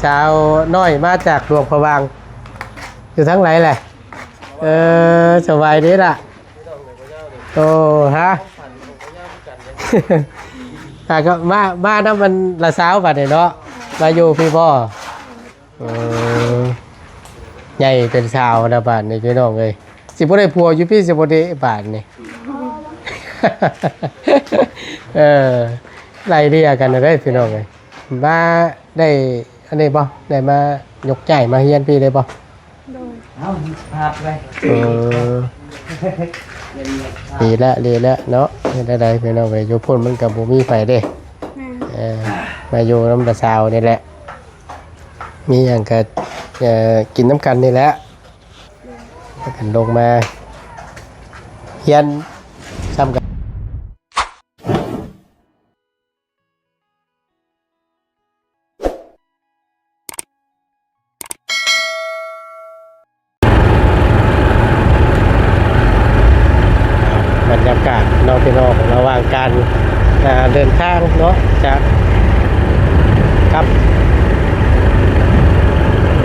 ชาวน้อยมาจากหลวงพระบางอยู่ทั้งไหนแหละสบายดีล่ะโอ้ฮะ ก็มาน้ำมันละสาวบัดเนาะมาอยู่พี่พ่อใหญ่เป็นสาวนะบาทนี่พี่น้องเลยสิบ่ได้ผัวอยู่พี่สิบ่ได้บาทนี่ ไล่เรียกันได้พี่น้องเลยมาได้อันนี้บ่ได้มายกใจมาเฮียนพี่ได้บ่เอาพาไปดีแล้วเนาะได้พี่น้องเลยอยู่พุ่นมันกับบ่มีไฟเด้มาอยู่น้ำตาสาวนี่แหละมีอย่างก็กินน้ำกันนี่แหละกันลงมาเฮียนซ้ำกันบรรยากาศนอกพี่น้องระหว่างการเดินทางเนาะจากครับ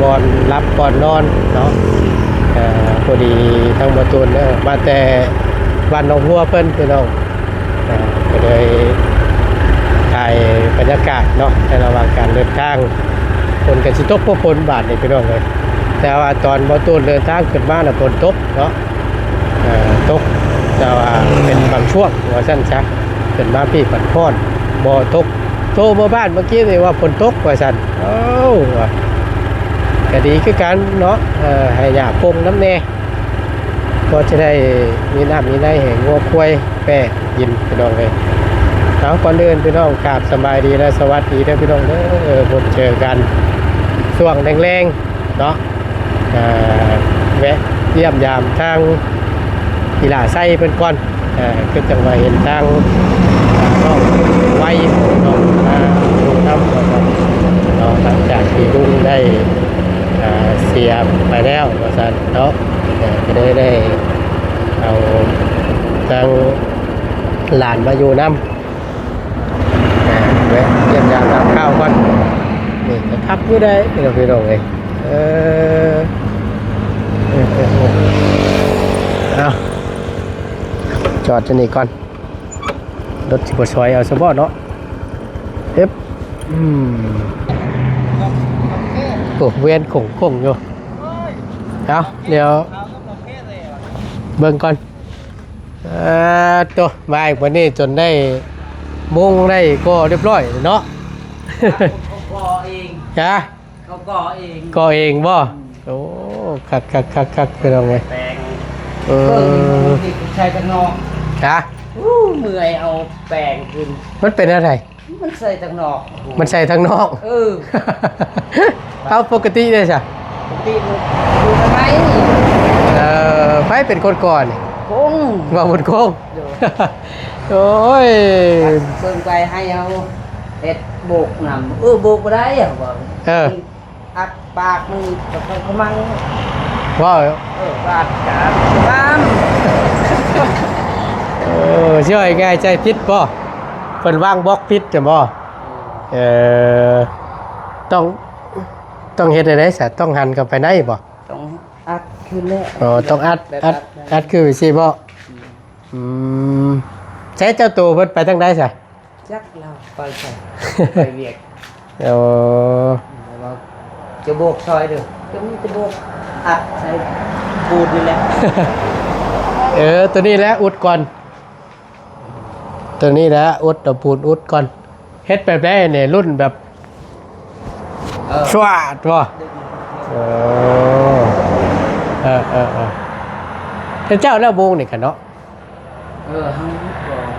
ก่อนรับก่อนนอนเนาะพอดีทั้งประตูนมาแต่บ้านหนองหัวเพิ่นพี่น้องก็เลยถ่ายบรรยากาศเนาะในระหว่างการเดินทางฝนกันสิตกพวกฝนบาดนี่พี่น้องเลยแต่ว่าตอนประตูนเดินทางขึ้นมาน่ะฝนตกเนาะตกแต่ว่าเป็นบางช่วงว่าสั้นซะขึ้นมาพี่ฝันพอนบ่ตกโทรมาบ้านเมื่อกี้นี่ว่าฝนตกว่าสั้นก็ดีคือกันเนาะให้หญ้าปงน้ำแน่ก็จะได้มีน้ำมีในให้งัวควายแปะกินพี่น้องเลยเอาก่อนเดินพี่น้องกราบสบายดีและสวัสดีเด้อพี่น้องเด้อพบเจอกันช่วงแรงๆเนาะแวะเยี่ยมยามทางกีฬาไส้เป็นก้อนก็จังมาเห็นทางน้องไว้น้องลุงน้ำเราหลังจากที่ลุงได้เสียไปแล้วว่าซั่นเนาะก็ได้เอาทางหลานมาอยู่น้ำแวะเยี่ยมยามทำข้าวก่อนนี่จะทับอยู่ได้พี่น้องเองเอาจอดจะนี่ก่อนรถสิบซอยเอาสบอเนาะโอ้เวียนคงอยู่เอาเดี๋ยวเบิ่งก่อนตัวมาอีกวันนี้จนได้มุ้งได้ก็เรียบร้อยเนาะก่อเองจ้าเขาก่อเองบ่โอ้คักเป็นยังไงแปลงติดใช้ตะนอกจ้าเมื่อยเอาแปลงขึ้นมันเป็นอะไรมันใส่ตะนอก มันใส่ทางนอกเอาปกติเลยจ้ะปกติอยู่ทำไมไฟเป็นคนก่อนคงว่าหมดคงโอ้ยเพิ่งไปให้เอาเอ็ดโบกนำโบกไปได้เหรอบอกอัดปากมึงกับเขามั่งว้าวปากกาบ้ามช่วยง่ายใจพิษป่ะเป็นว่างบล็อกพิษจะบ่ต้องเฮ็ดอะไรสัตว์ต้องหันกับไปไหนบ่ต้องอัดขึ้นแล้วต้องอัดคือสิบ่ใช้เจ้าตัวเพิ่นไปทางใดซะจักเราไปใส่ไปเวียกจะโบกซอยเด้อจะโบกอัดใส่ปูนนี่แหละตัวนี้แหละอุดก่อนตัวนี้แหละอุดตะปูนอุดก่อนเฮ็ดแบบได้เนี่ยรุ่นแบบชวาดบ่เจ้าแล้ววงนี่กันเนาะห้องก่อน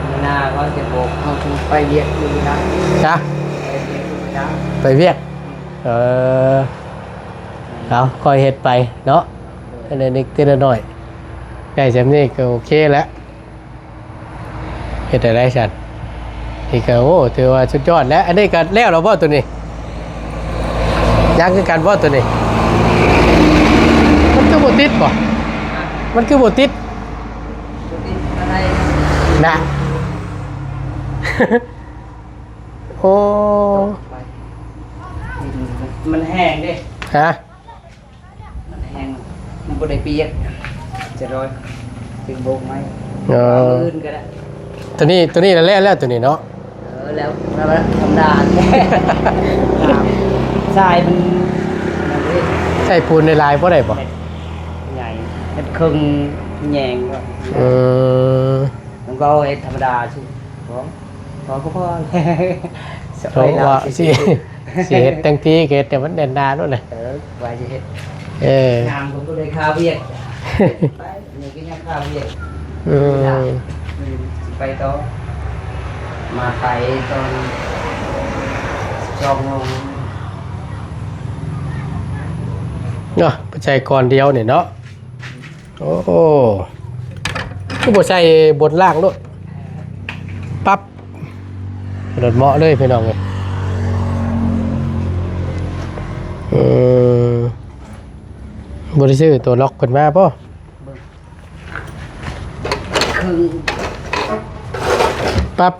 มีนาก็จะโบกเขาไปเวียกอยู่นะจ้ะไปเวียกเอาคอยเฮ็ดไปเนาะอันนี้ทีละหน่อยใกล้จำนี่ก็โอเคแล้วเฮ็ดได้ฉันนี่ก็โอ้ถือว่าสุดยอดแล้วอันนี้ก็แล้วเราบ่ตัวนี้ยังคือการบ่ตัวนี้มันคือบ่ติดบ่มันคือบ่ติดอะไรนะโอ้ มันแห้งดิ ฮะ มันแห้งมันบ่ได้เปียกจะร้อยถึงโบกไหม เออ ลื่นก็ได้ ตัวนี้แล้วตัวนี้เนาะ แล้วธรรมดาทรายมันนี่ ใส่ปูนในลายบ่ได้บ่ ใหญ่เป็นครึ่งแยงก็ เออ มันก็ไอ้ธรรมดาสิพอก็พอ เพราะว่าสิเฮ็ดตั้งทีเฮ็ดแต่มันเด่นดาโน่นน่ะ ไว้จะเฮ็ด เออง านผมก็ได้ค่าเวียกไปนี่ก็ยังค่าเวียก อืม ไปต่อมาไปตอน2 โมง เนาะบ่ใช่ก่อนเดียวนี่เนาะโอ้คือบ่ใส่บนล่างโลดปั๊บรถเหมาะเลยพี่น้องเอ้ยบ่ได้ซื้อตัวล็อกเพิ่นมาป่ะ ครึ่ง ปั๊บ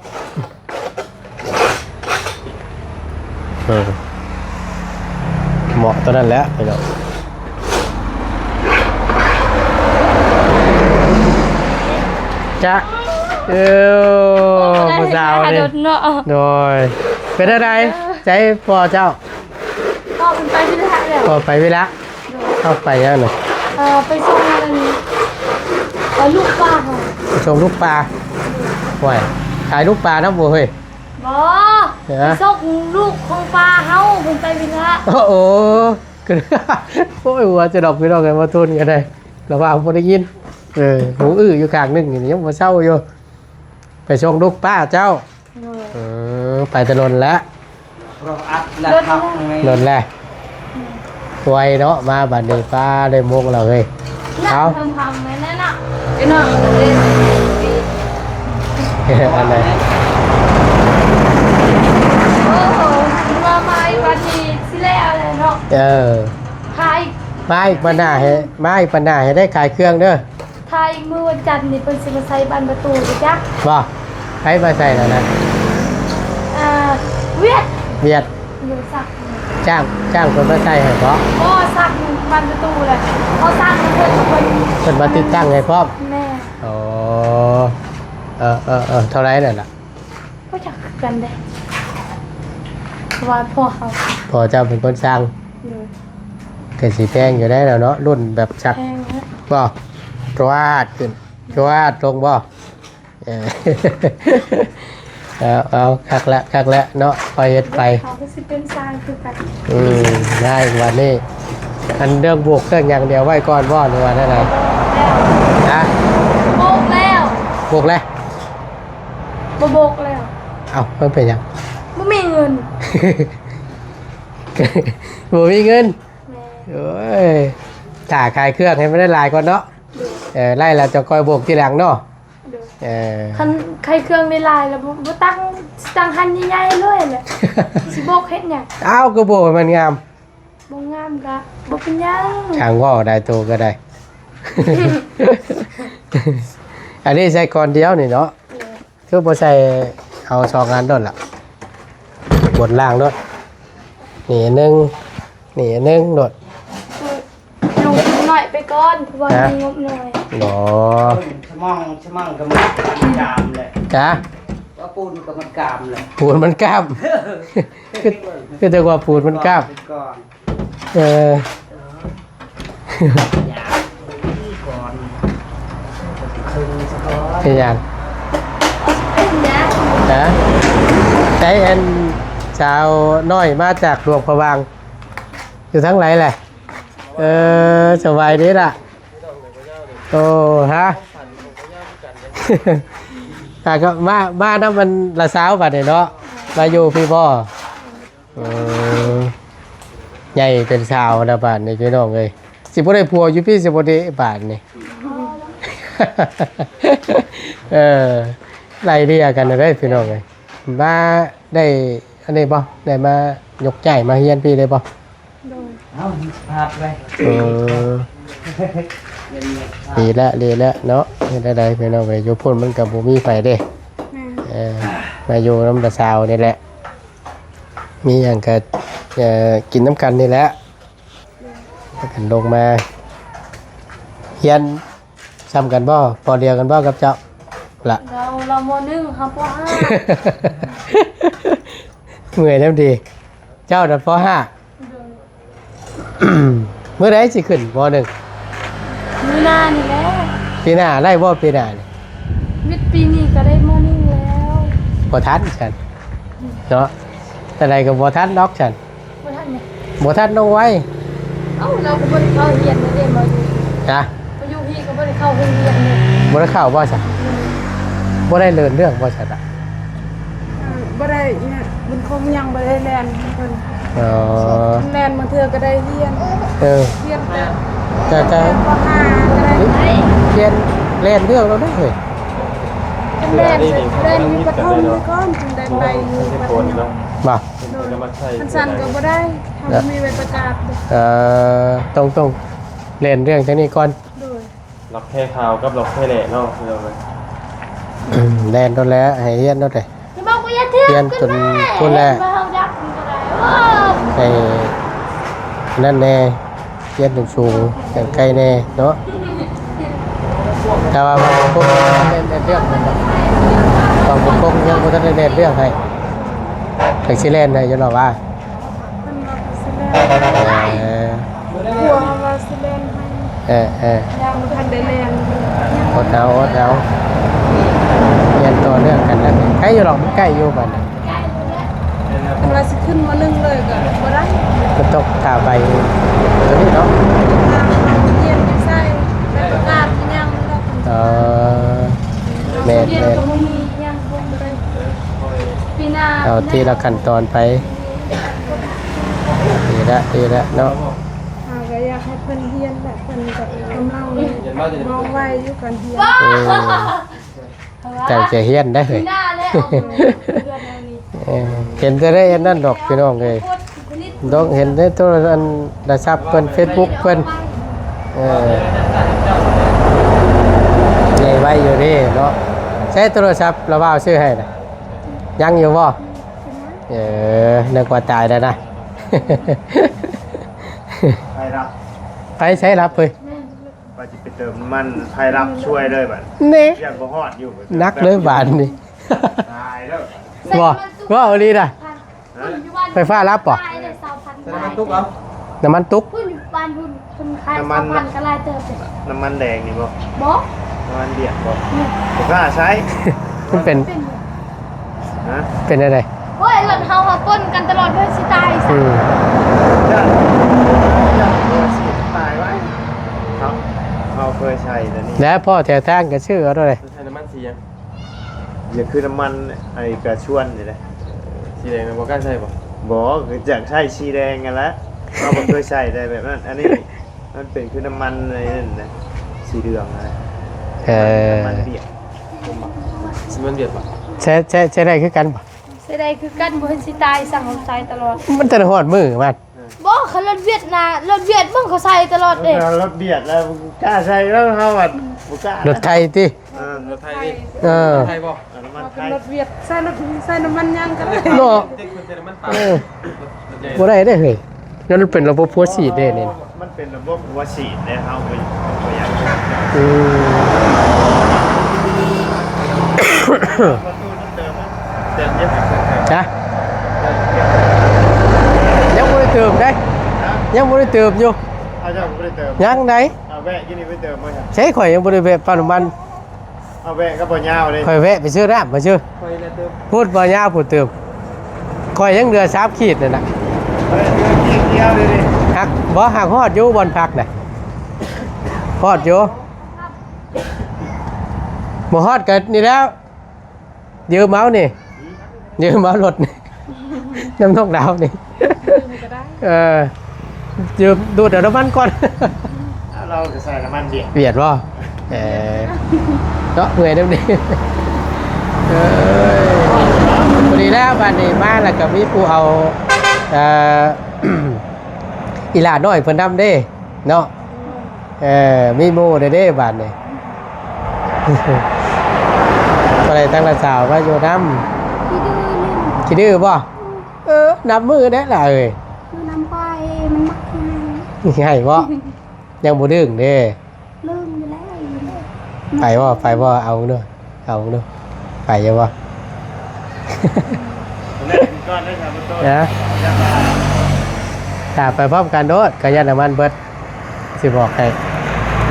เหมาะตัวนั้นแหล้วพี่น้องจ้ะผู้สาวนี่โดยเป็นอะไรใจพอเจ้า ก็เป็นไปที่ทางแล้ว พอไปเวลาเข้าไปยังไง ไปส่งอะไรนี้ลูกปลาค่ะ ไปชมลูกปลาไหวขายลูกปลาน้ำบัวเฮ้ย บอไปส่งลูกของปลาเฮาเป็นไปวิละ โอ้โหคือโอ้ยหัวจะดอกพี่น้องกันมาทุนกันได้ระวังพอได้ยินหูอยู่ข้างนึงอย่างนี้ยังมาเศร้าอยู่ไปชมลูกป้าเจ้าไปถนนแล้ว เราอัดแล้วทับไง ถนนแล้วไวเนาะมาบัดนี้ป้าได้มงเราเลย นั่ เอา งทำไหมนั่นน่ะไอ้น้องเล่น อะไร โอ้โหมาใหม่วันนี้สิแล้วเลยเนาะ ขาย มาอีกปัญหาให้ได้ขายเครื่องเด้อ ขายมือวันจันทร์นี่เป็นสิมาใส่บันประตูดิจ๊ะ บ่ใครมาใส่แล้วนะ เวียด เบียด หรือสัก จ้างคนมาใส่ให้เพราะ โอ้สักบันประตูเลยเขาสร้างเพื่อนกับคน คนมาติดตั้งให้พร้อม แม่ อ๋อเท่าไรนั่นล่ะ ก็จักกันได้ว่าพ่อเขา พอเจ้าเป็นคนสร้างเกิดสีแพงอยู่ได้แล้วเนาะรุ่นแบบชัก แพงนะ บ่จวาดขึ้นจวาดลงบ่เอาคักละเนาะไปเฮ็ดไป เขาก็สิเป็นสร้างคือกัน ได้วันนี้อันเรื่องบวกเรื่องอย่างเดียวไว้ก่อนบ่หรือว่าได้ไรนะ โบกแล้ว บวกเลย โบกแล้ว เอาเพิ่มเป็นยัง ไม่มีเงิน บ่มีเงิน แม่ โอ้ยถ่าขายเครื่องให้ไม่ได้ลายก่อนเนาะไล่เราจะคอยบวกทีหลังเนาะ เดี๋ยวคันใครเครื่องในลายแล้วบ่ตั้งหันใหญ่ๆเลยแหละสิโบกเฮ็ดหยัง อ้าวก็บวกให้มันงาม บ่งามกะบ่เป็นหยัง ทางว่าได้ตัวก็ได้ อันนี้ใส่ก่อนเดียวนี่เนาะคือบ่ใส่เอาสองงานโดดล่ะบนล่างโดดนี่อันหนึงโดด ลงทุนหน่อยไปก่อนเพราะว่ามีงบหน่อย บ่ ชะมั่งกับมันกามเลย จ้ะ ว่าปูนกับมันกามเลย ปูนมันกล้ามคือแต่ว่าปูนมันกล้าม ก่อน เออ อยากก่อนครึ่งสักก่อน เป็นอย่าง เป็นหยัง นะใช้อันชาวน้อยมาจากหลวงพระบางอยู่ทั้งไหนแหละสบายดีล่ะโอ้ฮะ แต่ก็มาน้ำมันละสาวบัดเนี่ยเนาะมาอยู่พี่พ่อใหญ่เป็นสาวนะบาทนี่พี่น้องเลยสิบ่ได้ผัวอยู่พี่สิบ่ได้บาทนี่ ไล่เรียกันได้พี่น้องเลยมาได้อันนี้บ่ได้มายกใจมาเฮียนพี่ได้บ่ โดย เอาพาไป ดีแล้วเนาะได้พี่น้องเลยอยู่พุ่นมันกับบ่มีไฟเด้ แม่ มาอยู่น้ำตาสาวนี่แหละมีอย่างก็ กินน้ำกันนี่แหละกันลงมาเฮียนซ้ำกันบ่พอเดียวกันบ่กับเจ้าละ เราม.1ครับป เมื่อยน้ำดี เจ้าดัดป.5 เมื่อไรสิขึ้นป.1 .5 มีหน้านี่แหละ ปีหน้าไล่บ่ปีหน้านี่ วิทย์ปีนี้ก็ได้ม.1แล้ว บ่ทันฉันเนาะแต่ใดก็บ่ทันดอกฉัน บ่ทันเนี่ย บ่ทันต้องไว้ เอ้าเราก็บ่ได้เข้าเรียนเลยเด้มาอยู่ นะ มาอยู่พี่ก็บ่ได้เข้าโรงเรียนเลย บ่ได้เข้าบ่ฉันบ่ได้เรียนเรื่องบ่ฉันอ่ะ บ่ได้เนี่ยมันคงยังบ่ได้เรียนเพิ่น อ๋อ เรียนบางเทื่อก็ได้เรียน เออ เรียนแต่ แต่ ป .5 ก็ได้ เรียนเรื่องเราได้เฮ้ย เรียนอยู่ปฐมไปก่อนถึงได้ไปอยู่ปฐม บ่ มันสั่นก็บ่ได้ทำมีใบประกาศเด้อ ต้องเรียนเรื่องจังนี้ก่อน โดย ล็อกแค่ข่าวกับล็อกแค่แหล่เนาะคือเราเลย แลนตัวแล้วให้เรียนตัวเลย จะบอกว่าอย่าเทื่อ เรียนจนพุ่นแล้ว เฮาดักมันก็ได้โอ้ ให้นั่นแน่เรียนสูงๆอย่างไกลแน่เนาะแต่ว่าบางคนเล่นเรื่องมันบางคนยังบ่ทันได้เล่นเรื่องให้ถึงสิเล่นได้อยู่หรอว่า มันว่าสิเล่นกลัวว่าสิเล่นให้ยังบ่ทันได้เล่น อดเอาเรียนต่อเรื่องกันแล้วใกล้อยู่หรอกมันใกล้อยู่บัดนี้ มันว่าสิขึ้นมา1เลยก็บ่ได้ ก็ต้องตาใบตัวนี้เนาะ เรียนไม่ใช่ใบประกาศยังแล้ว แม่น เรียนก็บ่มียังบ่ได้ปีหน้า เอาทีละขั้นตอนไปดีละเนาะ ก็อยากให้เพิ่นเรียนแหละเพิ่นก็กำลังมองไว้อยู่กันเรียน แต่จะเฮียนได้เลย ปีหน้าแล้วเดือนนี้ เห็นจะได้อันนั่นดอกพี่น้องเลยต้องเห็นได้ตัวอันระชับเพิ่น Facebook เพิ่นใหญ่ไว้อยู่นี่เนาะใช้โทรศัพท์ระบ่าวซื้อให้น่ะยังอยู่บ่นึกว่าตายแล้วนะ ไพ่รับ ไปใช้รับเลย ว่าจะไปเติมมันไพ่รับช่วยเลยบัด นี่ ยังบ่ฮอดอยู่ นักเลยบานนี่ ตายแล้ว ว่าเอาดีนะไฟฟ้ารับป่ะ น้ำมันตุกเอา น้ำมันตุก พุ่นบ้านพุ่นคุณขาย2,000ก็ลายเติบเลย น้ำมันแดงนี่บ่ บ่ น้ำมันเดียดบ่บ่กล้าใช้ มันเป็น ฮะ เป็นอะไร โอ้ยรถเฮาป่นกันตลอดเพื่อสิตายซะ จ้าเบอร์สิตายไว้ครับเอาเคยใช้แต่นี่ แล้วพ่อแถวทางก็ชื่อเอาด้วย ใช้น้ำมันสียังอย่าคือน้ำมันไอ้กระชวนนี่แหละสีแดงบ่กล้าใช้บ่บ่คือจากใช้สีแดงกันแล้วเราบ่เคยใช้ได้แบบนั้นอันนี้มันเป็นคือน้ำมันอะไรนั่นนะสีเหลืองอะไรน้ำมันเบียด ซีมันเบียดปะ ใช้ได้คือกันป่ะ สิได้คือกันบ่เห็นสิตายสั่งเขาใส่ตลอด มันจะหอดมือมัน บ่เขารถเวียดนะรถเวียดมึงเขาใส่ตลอดเด้ รถเบียดแล้วกล้าใช้แล้วเขาอ่ะบุกล้าร ถไทยติ รถไทยดิ เออ ไทยบ่ น้ำมันไท เป็น ย รถเวียดใส่น้ำมันยังกันเลย เนาะ เด็กคนเซนมันปา เออ รถใหญ่ บ่ได้เด้เฮ้ยนั่นเป็นระบบพัวฉีดเด้นี่ มันเป็นระบบหัวฉีดเนี่ยเขาไปยัง อืม ประตูนั่นเติมเติมเยอะ นะยังบ่ได้เติมได้ยังบ่ได้เติมอยู่ เอาเจ้าไม่ได้เติม ยังไหน เอาแวะยี่นี่ไปเติมไหมครับ ใช้ข่อยยังบ่ได้แวะปั๊มน้ำมัน เอาแวะก็บ่ยาวเลย ข่อยแวะไปซื้อน้ำมาซื้อ คอยเติม พูดบ่ยาวพูดเติมข่อยยังเดือ3ขีดนั่นน่ะ เดียวเลยดิ หักบ่หักฮอดอยู่บนพักน่ะฮอดอยู่บ่ฮอดกันนี่แล้วยืมเมาส์นี่ยืมเมาส์รถนี่น้ำทองดาวนี่ยืมดูดเดี๋ยวน้ำมันก่อน เราจะใส่น้ำมันเบียด เบียดบ่เนาะเหนื่อยเดี๋ยวนี้พอดีแล้วบ้านนี้มาแล้วก็มีผู้เอาอีหลาน้อยเพิ่นนำเด้เนาะมีโมเด้บ้านนี้ ก็เลยตั้งละสาวว่าอยู่นำขี้ดื้อบ่นับมือได้ล่ะเอ้ย ให้บ่ยังบ่ดึงเด้ ลืมไปแล้ว ไปบ่เอาเด้อไปอยู่บ่ แรกก่อนได้ครับต้น นะถ้าไปพร้อมกันโดดก็ยันน้ำมันเบิดสิบอกให้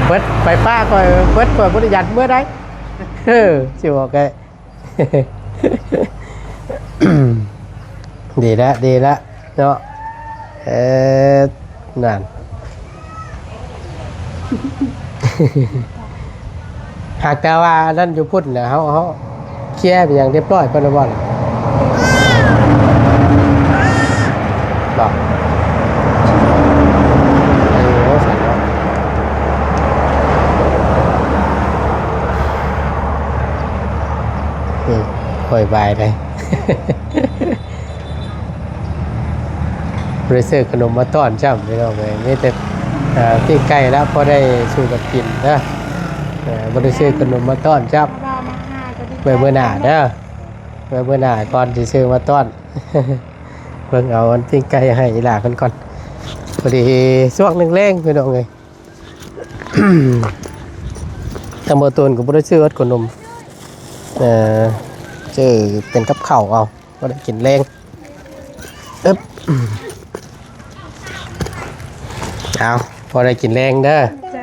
เบิดไปป้าก่อยเบิดก่อยบ่ได้ยันเมื่อใดสิบอกให้ ดีละเนาะนั่น หากแต่ว่านั่นอยู่พุ่นน่ะเฮาเคลียร์ไปอย่างเรียบร้อยเพิ่นว่าบ่ล่ะบอกโอ้สันเนาะค่อยบายเลย บริเซอร์ขนมมาต้อนจ้ำไม่ต้องเลยนี่แต่ที่ใกล้แล้วพอได้สู้กับกินนะบริเซอร์ขนมมาต้อนจ้ำ เรามาหาก็ดี เมื่อหน้าเด้อเมื่อหน้าก่อนที่ซื้อมาต้อน เบิ่งเอาอันที่ใกล้ให้อีหลาเพิ่นก่อนพอดีช่วงแรงๆพี่น้องเอ้ย ทำบ่ตูนก็บ่ได้ซื้อรถขนมชื่อเป็นกับข้าวเอาบ่ได้กินแรงอึ๊บ เอาพอได้กินแรงเด้อ ใจ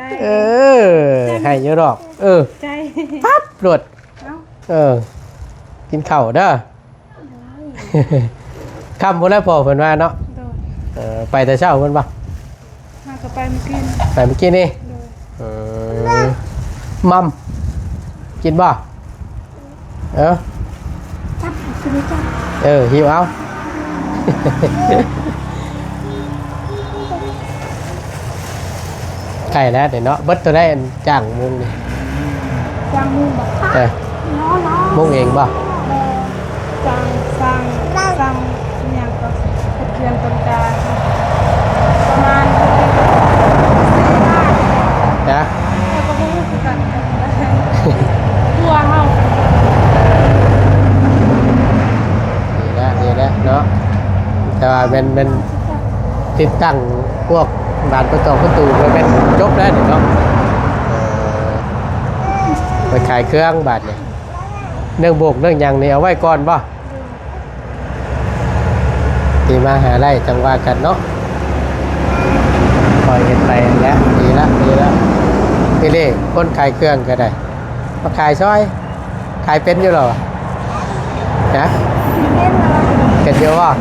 ให้เยอะดอกใจ ปั๊บรวดกินข้าวเด้อ ค่ำพุ่นแล้วพอเพิ่นว่าเนาะ โดน ไปแต่เช้าเพิ่นบ่ มาก็ไปมากิน ไปเมื่อกี้นี่ โดน มัมกินบ่จับคือไม่จับ หิวเอา ไก่แล้วเดี๋ยวเนาะเบิดตัวได้อันจ้างมุงนี่ จางมือบอก น้อ มุงเองบ่ จางอย่างก็เรียนต้นกาประมาณ4 บาท นะ แล้วก็ไม่รู้คือกันตัวเฮา ดีแล้วเนาะแต่ว่าเป็นติดตั้งพวกบานประตูมันเป็นจบแล้วเนาะไปขายเครื่องบาทเนี่ยเรื่องโบกเรื่องหยังนี่เอาไว้ก่อนบ่ที่มาหาได้จังว่ากันเนาะปล่อยกันไปแล้วดีละพี่เล่คนขายเครื่องก็ได้มาขายซอยขายเป็นอยู่หรอนะเป็นเยอะวะ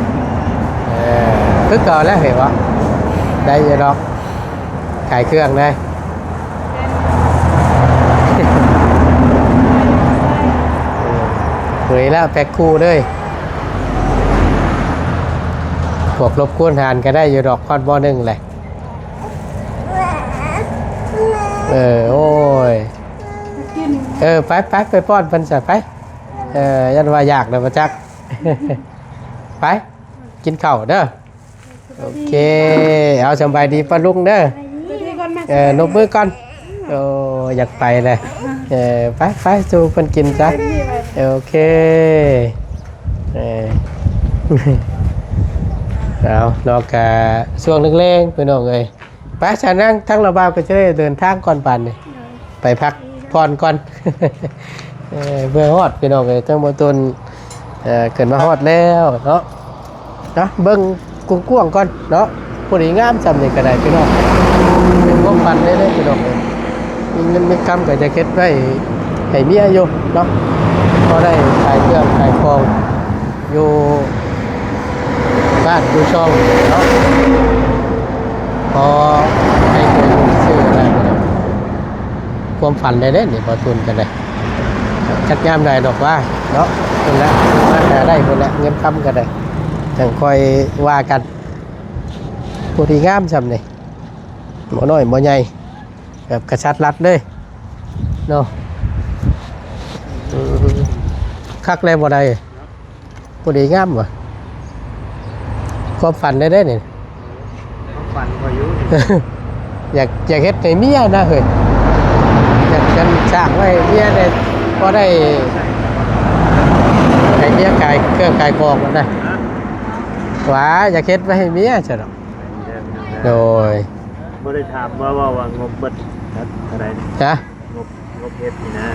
tức cờแล้วhiểu không đây giờ đâu khải cương đây หวยแล้วแพ็คคู่ด้วยพวกรบกวนทานก็ได้อยู่ดอกคอนบอหนึ่งเลยโอ้ย กิน ไปป้อนเพิ่นซะไปยันว่าอยากเลยมาจัก ไปกินข้าวเด้อโอเคเอาสบายดีป้าลุงเด้อ ไปที่ก่อนแม่ นบมือก่อนโอ้อยากไปเลยไปสู่เพิ่นกินจ้ะโอเคเอานอกจากช่วงเล็กๆพี่น้องเอ้ยไปฉันนั่งทั้งระบาวก็จะได้เดินทางก่อนปานนี่ไปพักพรก่อน เพื่อฮอดพี่น้องเอ้ยทั้งหมดตนเกิดมาฮอดแล้วเนาะเบิ่งกว้างๆก่อนเนาะผู้ดีงามจำนี่ก็ได้พี่น้องเป็นงบปันได้พี่น้องเอ้ยมีเงินมีคำก็จะเก็บไว้ให้เมียอยู่เนาะพอได้ขายเครื่องขายของอยู่บ้านอยู่ช่องเนาะพอให้คนซื้ออะไรความฝันได้เด้นี่พอทุนกันเลยจักยามได้ดอกว่าเนาะคนละมาหาได้คนละเงินคำกันเลยจังคอยว่ากันผู้ที่งามจำนี่หมอน้อยหมอใหญ่แบบกระชัดรัดเลยเนาะคักเลยบ่ได้ผู้ที่งามวะความฝันได้เด้นี่ ฝันพออยู่ อยากเฮ็ดให้เมียนะเฮ้ยอยากกันสร้างไว้เมียได้พอได้ให้เมียขายเครื่องขายของมันได้หว่าอยากเฮ็ดไว้ให้เมียจ้ะเนาะโดย บ่ได้ถามว่างบเบิดเท่าไหร่นี่ จ้ะ งบเฮ็ดนี่นะ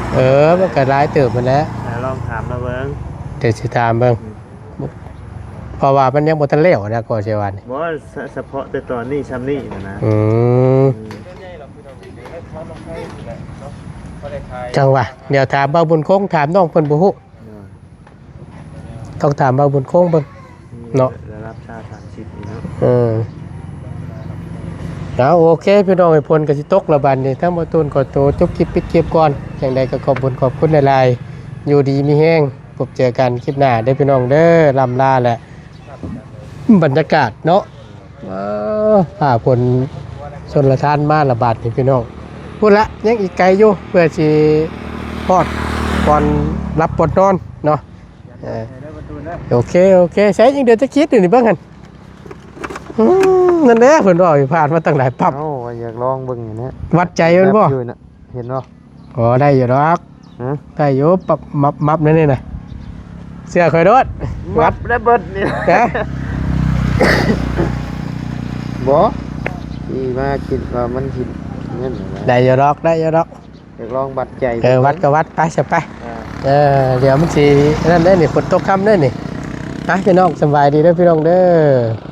มันก็หลายเติบมันแล้ว ลองถามมาเบิ่ง เดี๋ยวสิถามเบิ่งเพราะว่ามันยังบ่ทันแล้วนะก็สิว่านี่ บ่เฉพาะแต่ตอนนี้ซ้ำนี่นะ อืม ใหญ่ๆหรอกพี่น้องให้ทอดลงไปนี่แหละเนาะบ่ได้ขาย จังหวะเดี๋ยวถามเบาบุญคงถามน้องเพิ่นบ่ฮู้ต้องถามเบาบุญคงเบิ่ง เนาะ ได้รับชา30นี่เนาะ เอาโอเคพี่น้องไอ้พลก็สิตกละบัดนี้ทั้งบ่ตูนก็โตจบคลิปปิดคลิปก่อนจังใดก็ขอบคุณหลายๆอยู่ดีมีแฮงพบเจอกันคลิปหน้าเด้อพี่น้องเด้อลำลาแหละบรรยากาศเนาะผ่าฝนชนละทานมาละบาดนี่พี่น้องพูดละยังอีกไกลอยู่เพื่อสิพอดก่อนรับปลดนอนเนาะโอเคใช้ยังเดี๋ยวจะคิดอยู่นี่เบิ่งกันนั่นแหละเพิ่นว่าอยู่ผ่านมาตั้งหลายปั๊บ เอ้าอยากลองเบิ่งอย่างนี้ วัดใจมันบ่ อยู่น่ะเห็นบ่ อ๋อได้อยู่ดอก ฮะ ได้อยู่ปรับมับนั่นนี่น่ะเสื้อข่อยโดดวัด ได้เบิดนี่ ฮะ บ่ที่มาคิดว่ามันคิดเงินนะ ได้อยู่ดอก อยากลองบัดใจ วัดก็วัดไปจะไป อ่า เดี๋ยวมันสินั่นได้นี่ฝนตกค่ำได้นี่พี่น้องสบายดีเด้อพี่น้องเด้อ